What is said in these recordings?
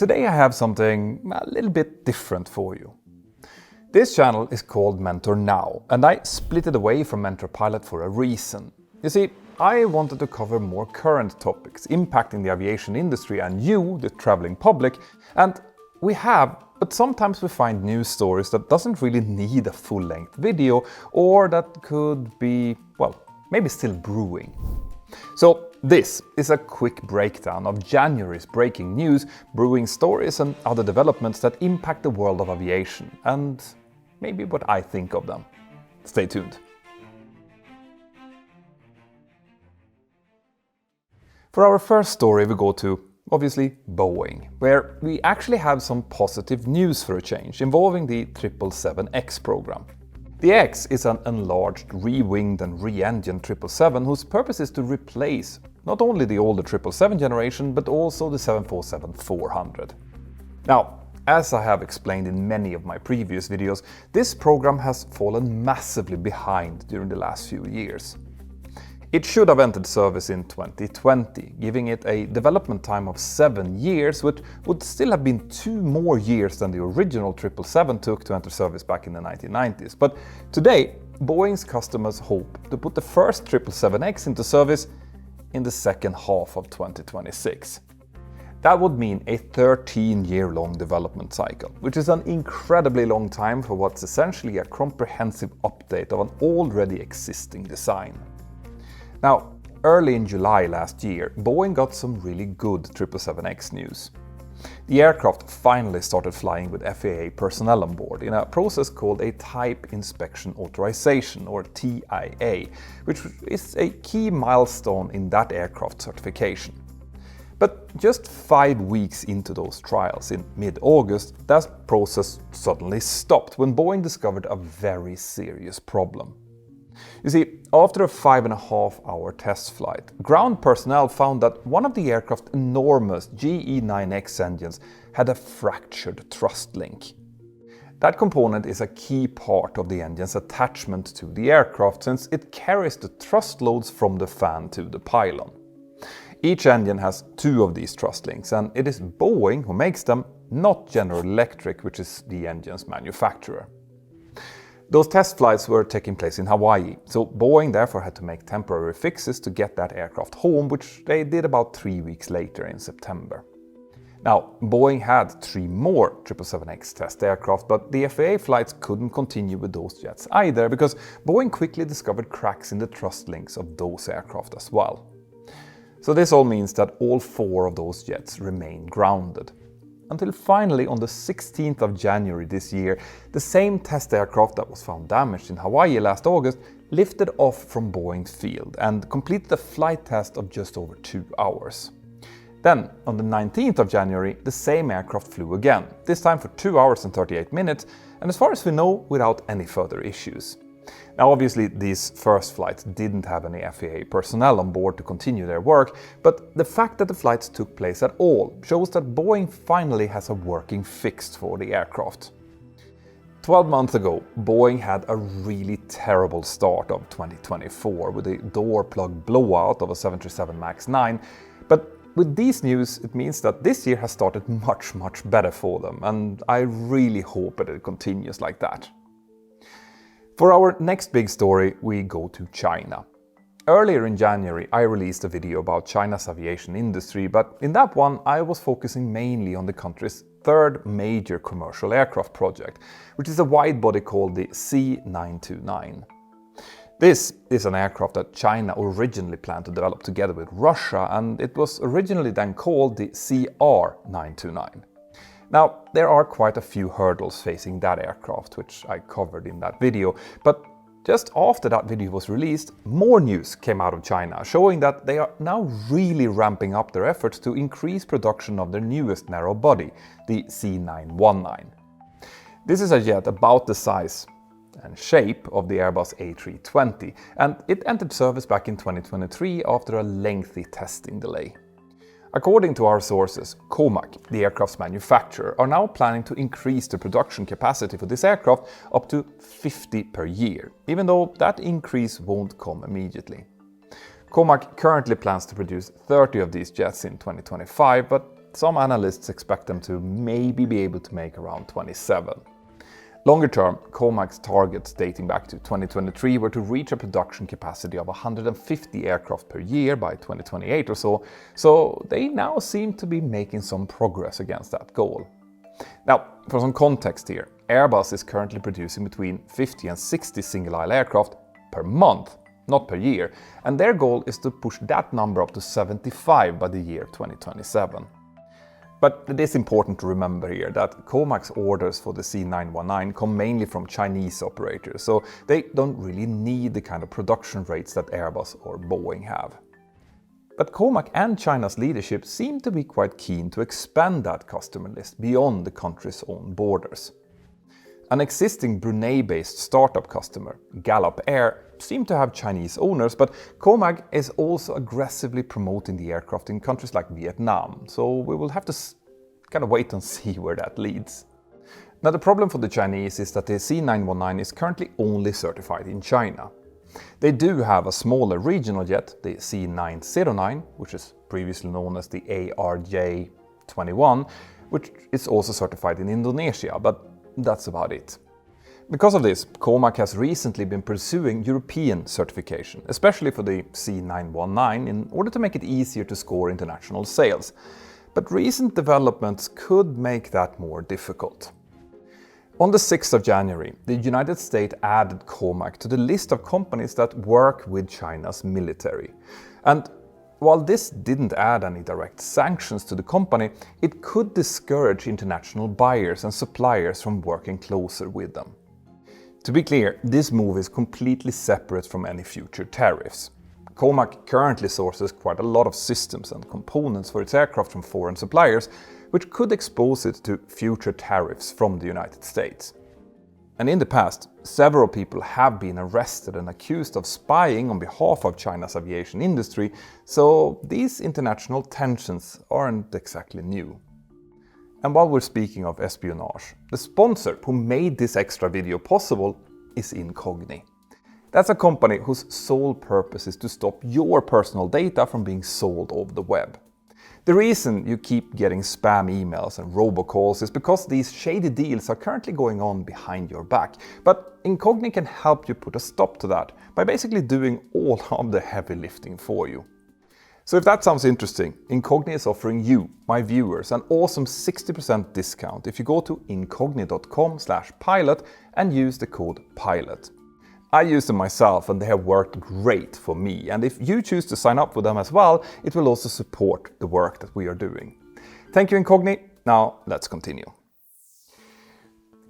Today I have something a little bit different for you. This channel is called Mentor Now, and I split it away from Mentor Pilot for a reason. You see, I wanted to cover more current topics impacting the aviation industry and you, the traveling public, and but sometimes we find news stories that doesn't really need a full-length video or that could be, well, maybe still brewing. So this is a quick breakdown of January's breaking news, brewing stories and other developments that impact the world of aviation and maybe what I think of them. Stay tuned. For our first story we go to, obviously, Boeing, where we actually have some positive news for a change involving the 777X program. The X is an enlarged, re-winged and re-engined 777 whose purpose is to replace not only the older 777 generation but also the 747-400. Now, as I have explained in many of my previous videos, this program has fallen massively behind during the last few years. It should have entered service in 2020, giving it a development time of 7 years, which would still have been 2 more years than the original 777 took to enter service back in the 1990s. But today, Boeing's customers hope to put the first 777X into service in the second half of 2026. That would mean a 13-year-long development cycle, which is an incredibly long time for what's essentially a comprehensive update of an already existing design. Now, early in July last year, Boeing got some really good 777X news. The aircraft finally started flying with FAA personnel on board in a process called a Type Inspection Authorization, or TIA, which is a key milestone in that aircraft certification. But just 5 weeks into those trials, in mid-August, that process suddenly stopped when Boeing discovered a very serious problem. You see, after a 5.5-hour test flight, ground personnel found that one of the aircraft's enormous GE9X engines had a fractured thrust link. That component is a key part of the engine's attachment to the aircraft since it carries the thrust loads from the fan to the pylon. Each engine has 2 of these thrust links, and it is Boeing who makes them, not General Electric, which is the engine's manufacturer. Those test flights were taking place in Hawaii, so Boeing therefore had to make temporary fixes to get that aircraft home, which they did about 3 weeks later in September. Now, Boeing had 3 more 777X test aircraft, but the FAA flights couldn't continue with those jets either because Boeing quickly discovered cracks in the thrust links of those aircraft as well. So this all means that all 4 of those jets remain grounded. Until finally, on the 16th of January this year, the same test aircraft that was found damaged in Hawaii last August lifted off from Boeing's field and completed a flight test of just over 2 hours. Then, on the 19th of January, the same aircraft flew again, this time for 2 hours and 38 minutes, and as far as we know, without any further issues. Now, obviously, these first flights didn't have any FAA personnel on board to continue their work, but the fact that the flights took place at all shows that Boeing finally has a working fix for the aircraft. 12 months ago, Boeing had a really terrible start of 2024 with a door plug blowout of a 737 MAX 9, but with these news, it means that this year has started much better for them, and I really hope that it continues like that. For our next big story, we go to China. Earlier in January, I released a video about China's aviation industry, but in that one I was focusing mainly on the country's 3rd major commercial aircraft project, which is a wide-body called the C929. This is an aircraft that China originally planned to develop together with Russia, and it was originally then called the CR929. Now, there are quite a few hurdles facing that aircraft, which I covered in that video, but just after that video was released, more news came out of China, showing that they are now really ramping up their efforts to increase production of their newest narrow body, the C919. This is a jet about the size and shape of the Airbus A320, and it entered service back in 2023 after a lengthy testing delay. According to our sources, Comac, the aircraft's manufacturer, are now planning to increase the production capacity for this aircraft up to 50 per year, even though that increase won't come immediately. Comac currently plans to produce 30 of these jets in 2025, but some analysts expect them to maybe be able to make around 27. Longer term, COMAC's targets dating back to 2023 were to reach a production capacity of 150 aircraft per year by 2028 or so they now seem to be making some progress against that goal. Now, for some context here, Airbus is currently producing between 50 and 60 single-aisle aircraft per month, not per year, and their goal is to push that number up to 75 by the year 2027. But it is important to remember here that COMAC's orders for the C919 come mainly from Chinese operators, so they don't really need the kind of production rates that Airbus or Boeing have. But COMAC and China's leadership seem to be quite keen to expand that customer list beyond the country's own borders. An existing Brunei-based startup customer, Gallop Air, seem to have Chinese owners, but COMAC is also aggressively promoting the aircraft in countries like Vietnam, so we will have to kind of wait and see where that leads. Now, the problem for the Chinese is that the C919 is currently only certified in China. They do have a smaller regional jet, the C909, which is previously known as the ARJ21, which is also certified in Indonesia, but that's about it. Because of this, COMAC has recently been pursuing European certification, especially for the C919, in order to make it easier to score international sales. But recent developments could make that more difficult. On the 6th of January, the United States added COMAC to the list of companies that work with China's military. And while this didn't add any direct sanctions to the company, it could discourage international buyers and suppliers from working closer with them. To be clear, this move is completely separate from any future tariffs. COMAC currently sources quite a lot of systems and components for its aircraft from foreign suppliers, which could expose it to future tariffs from the United States. And in the past, several people have been arrested and accused of spying on behalf of China's aviation industry, so these international tensions aren't exactly new. And while we're speaking of espionage, the sponsor who made this extra video possible is Incogni. That's a company whose sole purpose is to stop your personal data from being sold over the web. The reason you keep getting spam emails and robocalls is because these shady deals are currently going on behind your back. But Incogni can help you put a stop to that by basically doing all of the heavy lifting for you. So if that sounds interesting, Incogni is offering you, my viewers, an awesome 60% discount if you go to incogni.com/pilot and use the code PILOT. I use them myself and they have worked great for me, and if you choose to sign up with them as well, it will also support the work that we are doing. Thank you, Incogni. Now let's continue.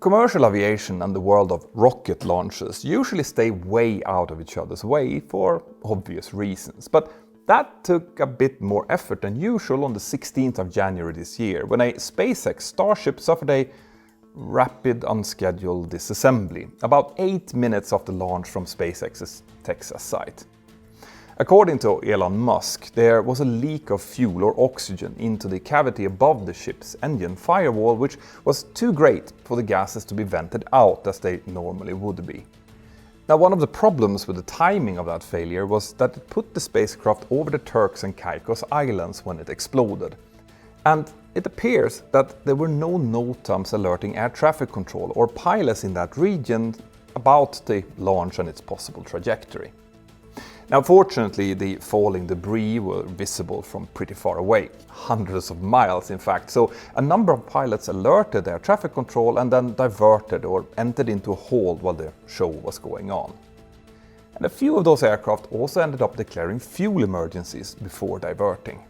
Commercial aviation and the world of rocket launches usually stay way out of each other's way for obvious reasons, but that took a bit more effort than usual on the 16th of January this year, when a SpaceX Starship suffered a rapid unscheduled disassembly, about 8 minutes after launch from SpaceX's Texas site. According to Elon Musk, there was a leak of fuel or oxygen into the cavity above the ship's engine firewall, which was too great for the gases to be vented out as they normally would be. Now, one of the problems with the timing of that failure was that it put the spacecraft over the Turks and Caicos Islands when it exploded. And it appears that there were no NOTAMs alerting air traffic control or pilots in that region about the launch and its possible trajectory. Now, fortunately, the falling debris were visible from pretty far away, hundreds of miles in fact, so a number of pilots alerted air traffic control and then diverted or entered into a hold while the show was going on. And a few of those aircraft also ended up declaring fuel emergencies before diverting.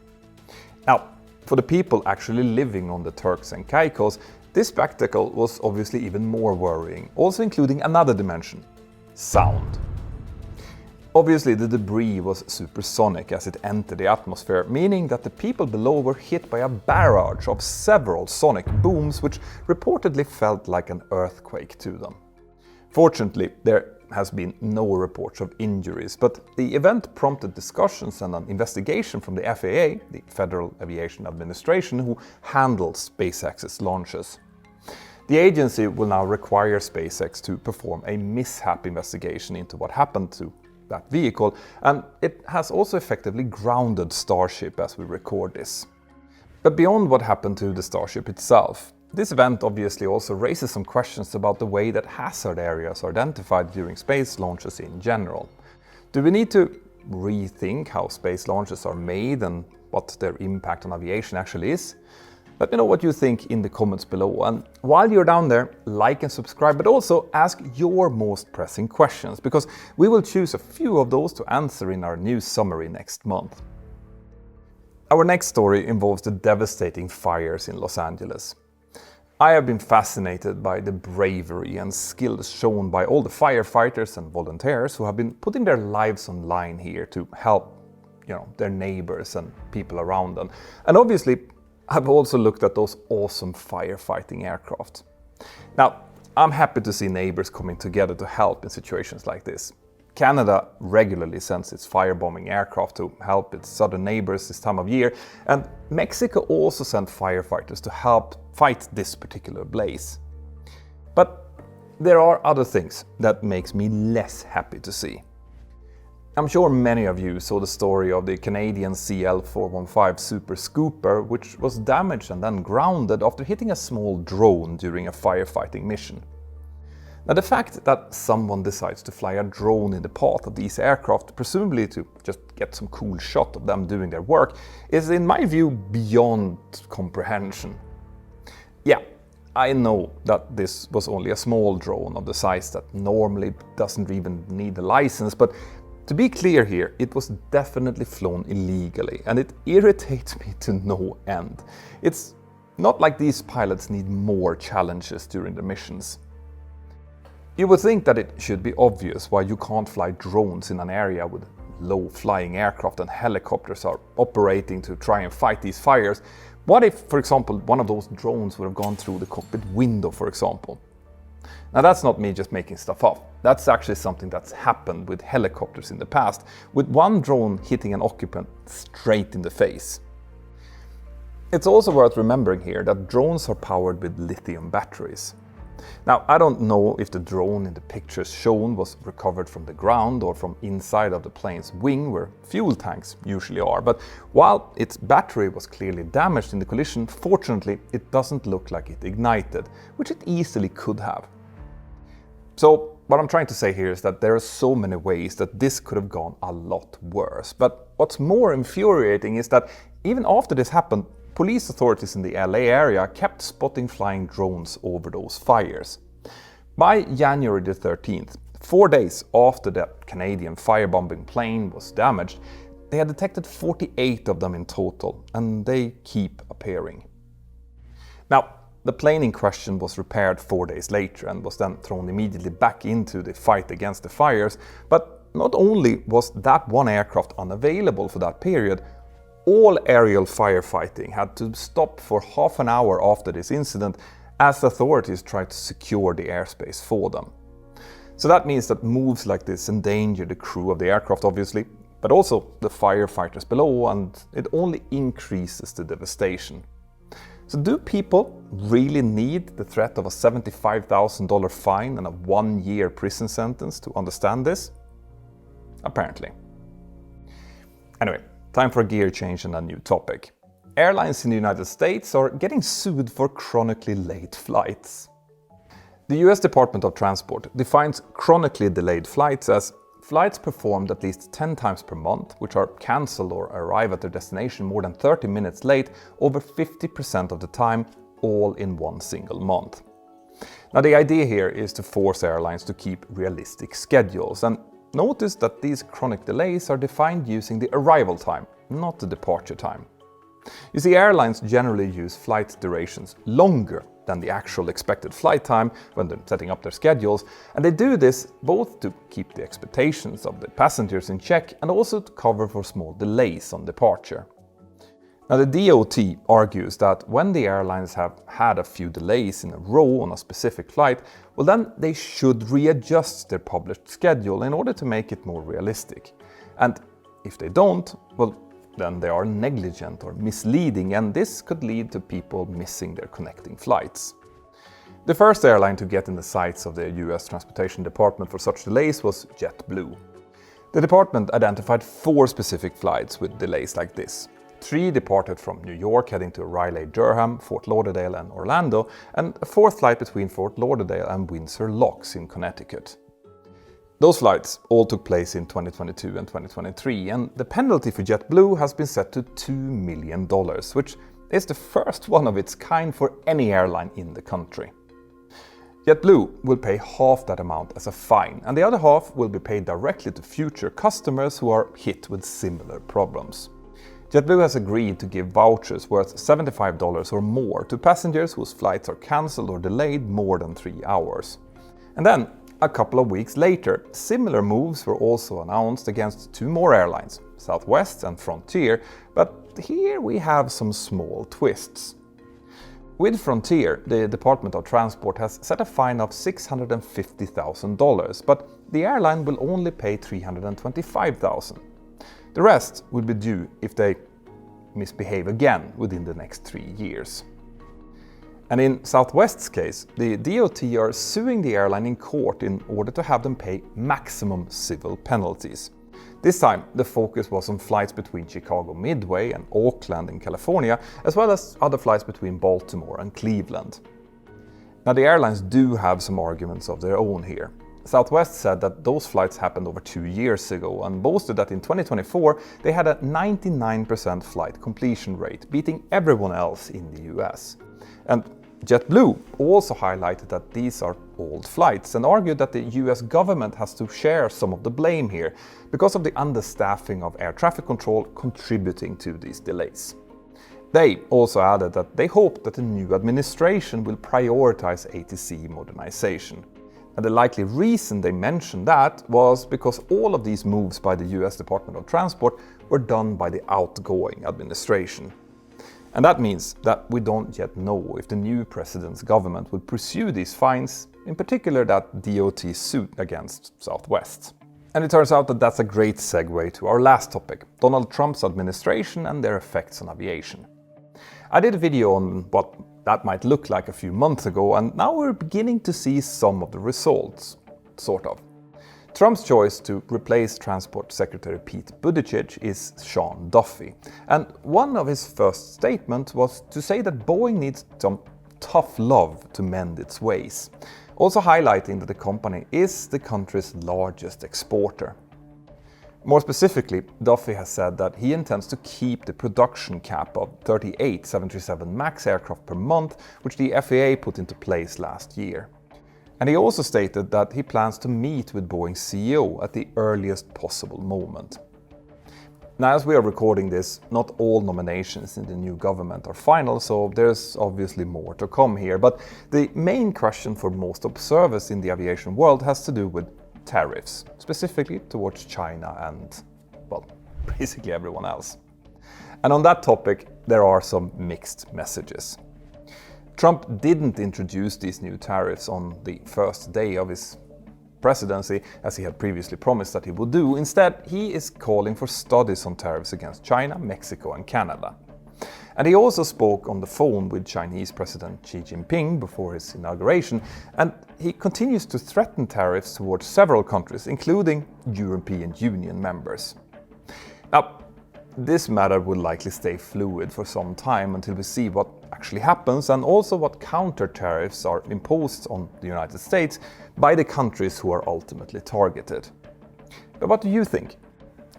Now, for the people actually living on the Turks and Caicos, this spectacle was obviously even more worrying, also including another dimension: sound. Obviously, the debris was supersonic as it entered the atmosphere, meaning that the people below were hit by a barrage of several sonic booms, which reportedly felt like an earthquake to them. Fortunately, there has been no reports of injuries, but the event prompted discussions and an investigation from the FAA, the Federal Aviation Administration, who handles SpaceX's launches. The agency will now require SpaceX to perform a mishap investigation into what happened to that vehicle, and it has also effectively grounded Starship as we record this. But beyond what happened to the Starship itself, this event obviously also raises some questions about the way that hazard areas are identified during space launches in general. Do we need to rethink how space launches are made and what their impact on aviation actually is? Let me know what you think in the comments below, and while you're down there, like and subscribe, but also ask your most pressing questions, because we will choose a few of those to answer in our news summary next month. Our next story involves the devastating fires in Los Angeles. I have been fascinated by the bravery and skills shown by all the firefighters and volunteers who have been putting their lives on line here to help, their neighbors and people around them. And obviously, I've also looked at those awesome firefighting aircraft. Now, I'm happy to see neighbors coming together to help in situations like this. Canada regularly sends its firebombing aircraft to help its southern neighbors this time of year, and Mexico also sent firefighters to help fight this particular blaze. But there are other things that makes me less happy to see. I'm sure many of you saw the story of the Canadian CL-415 Super Scooper, which was damaged and then grounded after hitting a small drone during a firefighting mission. Now, the fact that someone decides to fly a drone in the path of these aircraft, presumably to just get some cool shot of them doing their work, is in my view beyond comprehension. Yeah, I know that this was only a small drone of the size that normally doesn't even need a license, but to be clear here, it was definitely flown illegally, and it irritates me to no end. It's not like these pilots need more challenges during their missions. You would think that it should be obvious why you can't fly drones in an area with low-flying aircraft and helicopters are operating to try and fight these fires. What if, for example, one of those drones would have gone through the cockpit window, for example? Now, that's not me just making stuff up. That's actually something that's happened with helicopters in the past, with one drone hitting an occupant straight in the face. It's also worth remembering here that drones are powered with lithium batteries. Now, I don't know if the drone in the pictures shown was recovered from the ground or from inside of the plane's wing, where fuel tanks usually are, but while its battery was clearly damaged in the collision, fortunately it doesn't look like it ignited, which it easily could have. So what I'm trying to say here is that there are so many ways that this could have gone a lot worse. But what's more infuriating is that even after this happened, police authorities in the LA area kept spotting flying drones over those fires. By January the 13th, 4 days after that Canadian firebombing plane was damaged, they had detected 48 of them in total, and they keep appearing. Now, the plane in question was repaired 4 days later and was then thrown immediately back into the fight against the fires, but not only was that one aircraft unavailable for that period, all aerial firefighting had to stop for half an hour after this incident as authorities tried to secure the airspace for them. So that means that moves like this endanger the crew of the aircraft obviously, but also the firefighters below, and it only increases the devastation. So do people really need the threat of a $75,000 fine and a 1-year prison sentence to understand this? Apparently. Anyway, time for a gear change and a new topic. Airlines in the United States are getting sued for chronically late flights. The US Department of Transport defines chronically delayed flights as flights performed at least 10 times per month, which are cancelled or arrive at their destination more than 30 minutes late over 50% of the time, all in one single month. Now, the idea here is to force airlines to keep realistic schedules, and notice that these chronic delays are defined using the arrival time, not the departure time. You see, airlines generally use flight durations longer than the actual expected flight time when they're setting up their schedules, and they do this both to keep the expectations of the passengers in check and also to cover for small delays on departure. Now, the DOT argues that when the airlines have had a few delays in a row on a specific flight, well, then they should readjust their published schedule in order to make it more realistic. And if they don't, well, then they are negligent or misleading, and this could lead to people missing their connecting flights. The first airline to get in the sights of the US Transportation Department for such delays was JetBlue. The department identified 4 specific flights with delays like this. 3 departed from New York heading to Raleigh-Durham, Fort Lauderdale and Orlando, and a 4th flight between Fort Lauderdale and Windsor Locks in Connecticut. Those flights all took place in 2022 and 2023, and the penalty for JetBlue has been set to $2 million, which is the first one of its kind for any airline in the country. JetBlue will pay half that amount as a fine, and the other half will be paid directly to future customers who are hit with similar problems. JetBlue has agreed to give vouchers worth $75 or more to passengers whose flights are cancelled or delayed more than 3 hours. And then, a couple of weeks later, similar moves were also announced against 2 more airlines, Southwest and Frontier, but here we have some small twists. With Frontier, the Department of Transport has set a fine of $650,000, but the airline will only pay $325,000. The rest will be due if they misbehave again within the next 3 years. And in Southwest's case, the DOT are suing the airline in court in order to have them pay maximum civil penalties. This time, the focus was on flights between Chicago Midway and Oakland in California, as well as other flights between Baltimore and Cleveland. Now, the airlines do have some arguments of their own here. Southwest said that those flights happened over 2 years ago and boasted that in 2024 they had a 99% flight completion rate, beating everyone else in the US. And JetBlue also highlighted that these are old flights and argued that the US government has to share some of the blame here because of the understaffing of air traffic control contributing to these delays. They also added that they hope that the new administration will prioritize ATC modernization. And the likely reason they mentioned that was because all of these moves by the US Department of Transport were done by the outgoing administration. And that means that we don't yet know if the new president's government will pursue these fines, in particular that DOT suit against Southwest. And it turns out that that's a great segue to our last topic, Donald Trump's administration and their effects on aviation. I did a video on what that might look like a few months ago, and now we're beginning to see some of the results, sort of. Trump's choice to replace Transport Secretary Pete Buttigieg is Sean Duffy, and one of his first statements was to say that Boeing needs some tough love to mend its ways, also highlighting that the company is the country's largest exporter. More specifically, Duffy has said that he intends to keep the production cap of 38 737 MAX aircraft per month, which the FAA put into place last year. And he also stated that he plans to meet with Boeing's CEO at the earliest possible moment. Now, as we are recording this, not all nominations in the new government are final, so there's obviously more to come here. But the main question for most observers in the aviation world has to do with tariffs, specifically towards China and, well, basically everyone else. And on that topic, there are some mixed messages. Trump didn't introduce these new tariffs on the first day of his presidency, as he had previously promised that he would do. Instead, he is calling for studies on tariffs against China, Mexico and Canada. And he also spoke on the phone with Chinese President Xi Jinping before his inauguration, and he continues to threaten tariffs towards several countries, including European Union members. Now, this matter will likely stay fluid for some time until we see what actually happens and also what counter tariffs are imposed on the United States by the countries who are ultimately targeted. But what do you think?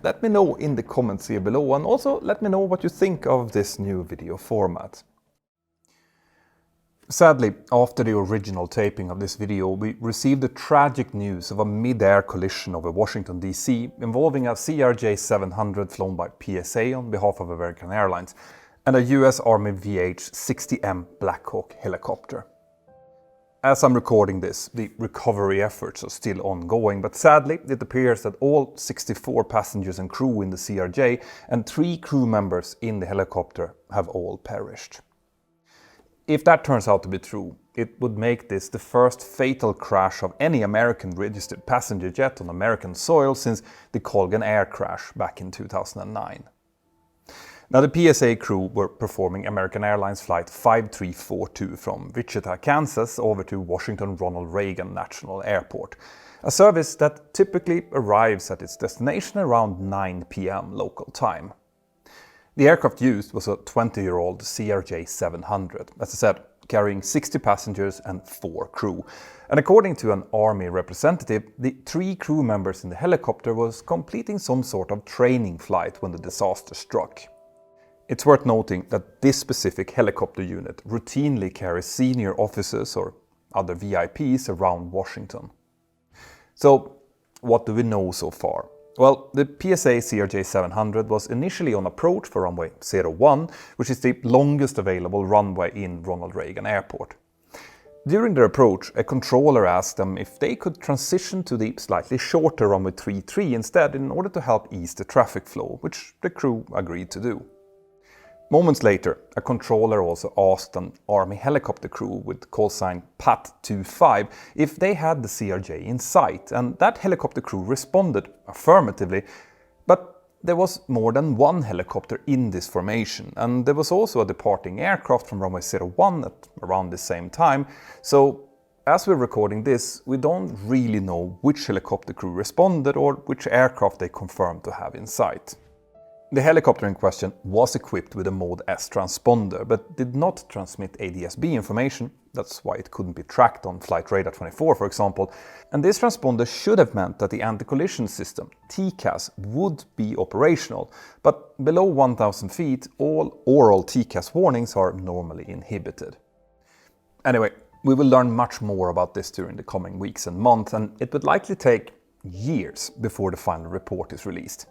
Let me know in the comments here below, and also let me know what you think of this new video format. Sadly, after the original taping of this video, we received the tragic news of a mid-air collision over Washington DC involving a CRJ-700 flown by PSA on behalf of American Airlines and a US Army VH-60M Black Hawk helicopter. As I'm recording this, the recovery efforts are still ongoing, but sadly it appears that all 64 passengers and crew in the CRJ and 3 crew members in the helicopter have all perished. If that turns out to be true, it would make this the first fatal crash of any American-registered passenger jet on American soil since the Colgan Air crash back in 2009. Now, the PSA crew were performing American Airlines Flight 5342 from Wichita, Kansas over to Washington Ronald Reagan National Airport, a service that typically arrives at its destination around 9 p.m. local time. The aircraft used was a 20-year-old CRJ-700, as I said, carrying 60 passengers and 4 crew. And according to an Army representative, the 3 crew members in the helicopter was completing some sort of training flight when the disaster struck. It's worth noting that this specific helicopter unit routinely carries senior officers or other VIPs around Washington. So, what do we know so far? Well, the PSA CRJ-700 was initially on approach for runway 01, which is the longest available runway in Ronald Reagan Airport. During their approach, a controller asked them if they could transition to the slightly shorter runway 33 instead in order to help ease the traffic flow, which the crew agreed to do. Moments later, a controller also asked an Army helicopter crew with call sign PAT-25 if they had the CRJ in sight, and that helicopter crew responded affirmatively, but there was more than one helicopter in this formation, and there was also a departing aircraft from runway 01 at around the same time, so as we're recording this, we don't really know which helicopter crew responded or which aircraft they confirmed to have in sight. The helicopter in question was equipped with a Mode S transponder, but did not transmit ADS-B information. That's why it couldn't be tracked on Flight Radar 24, for example. And this transponder should have meant that the anti-collision system, TCAS, would be operational. But below 1,000 feet, all oral TCAS warnings are normally inhibited. Anyway, we will learn much more about this during the coming weeks and months, and it would likely take years before the final report is released.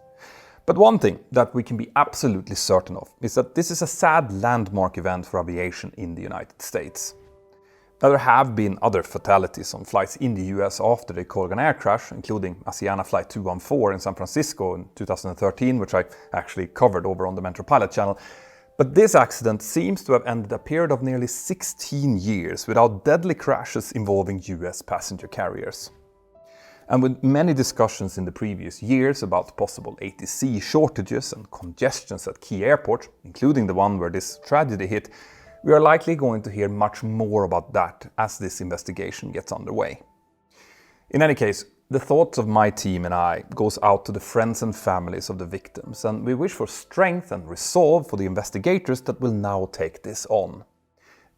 But one thing that we can be absolutely certain of is that this is a sad landmark event for aviation in the United States. Now, there have been other fatalities on flights in the US after the Colgan air crash, including Asiana Flight 214 in San Francisco in 2013, which I actually covered over on the Mentor Pilot channel. But this accident seems to have ended a period of nearly 16 years without deadly crashes involving US passenger carriers. And with many discussions in the previous years about possible ATC shortages and congestions at key airports, including the one where this tragedy hit, we are likely going to hear much more about that as this investigation gets underway. In any case, the thoughts of my team and I goes out to the friends and families of the victims, and we wish for strength and resolve for the investigators that will now take this on.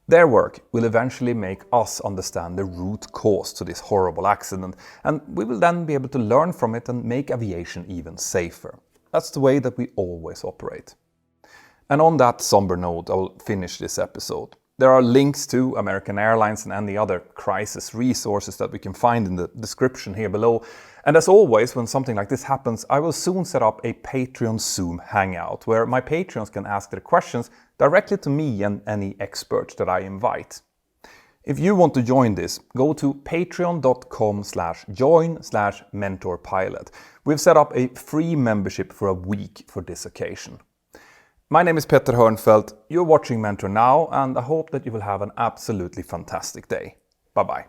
Their work will eventually make us understand the root cause to this horrible accident, and we will then be able to learn from it and make aviation even safer. That's the way that we always operate. And on that somber note, I will finish this episode. There are links to American Airlines and any other crisis resources that we can find in the description here below. And as always, when something like this happens, I will soon set up a Patreon Zoom hangout where my Patreons can ask their questions directly to me and any experts that I invite. If you want to join this, go to patreon.com/join/mentorpilot. We've set up a free membership for a week for this occasion. My name is Petter Hörnfeldt, you're watching Mentor now, and I hope that you will have an absolutely fantastic day. Bye bye.